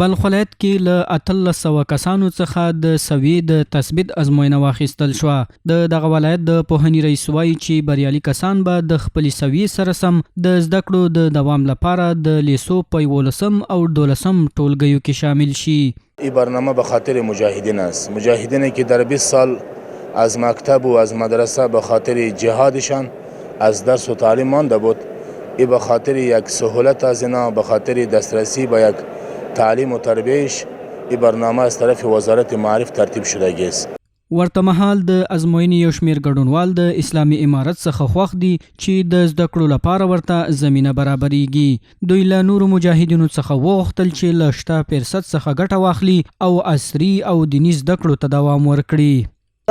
بلخ ولایت کې له 1300 کسانو څخه د سویې د تثبیت ازموینه واخیستل شوه. د دغه ولایت د پوهنې رئیس وایي چې بریالي کسان به د خپلې سویې سره سم د زده کړو د دوام لپاره د لیسو په 11 او 12 ټولګیو کې شامل شي. این برنامه به خاطر مجاهدین است، مجاهدینی که در 20 سال از مکتب و از مدرسه به خاطر جهادشان از درس و تعلیم مانده بود. این به خاطر یک سهولت از اینا، به خاطر دسترسی به یک تعلیم و تربیهش این برنامه از طرف وزارت معارف ترتیب شده است. ورته مهال د ازموینې یو شمیر ګډونوال د اسلامي امارت څخه خوښ دي چې د زده کړو لپاره ورته زمینه برابرېږي. دوی له نورو مجاهدینو څخه وغوښتل چې له شته فرصت څخه ګټه واخلي او عصري او دیني زده کړو ته دوام ورکړي.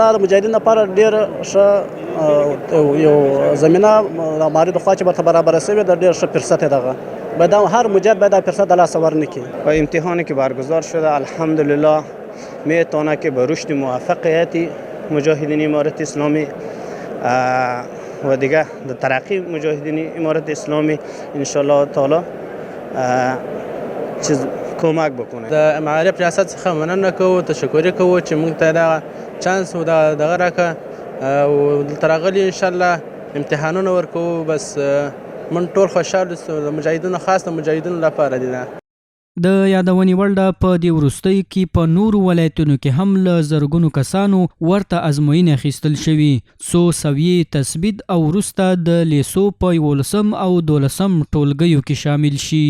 دا د مجاهدینو لپاره ډېر ښه یو زمینه د معارف خوا چې ورته برابره شوې ده، ډېر ښه فرصت دی. دغه باید هر مجاهد باید دا فرصت د لاسه ورنکړي. و امتحانی که برگزار شده الحمدلله میتونه که به رشد موفقیت مجاهدین امارت اسلامی و دیگه در ترقی مجاهدین امارت اسلامی انشالله تعالی چیز کمک بکنه. د معارف ریاست څخه مننه کوو، تشکر کوو چې موږ ته دا چانس و دغه راکړه او دلته راغلي انشالله امتحانونه ورکوو. بس من ټول خوشحاله یو، د مجاهدینو خاص د مجاهدینو لپاره دی. د یادونې وړ ده په دې وروستیو کې په نورو ولایتونو کې هم له زرګونو کسانو ورته ازموینې اخیستل شوي، څو سویې تثبیت او وروسته د لیسو په 11 او 12 ټولګیو کې شامل شي.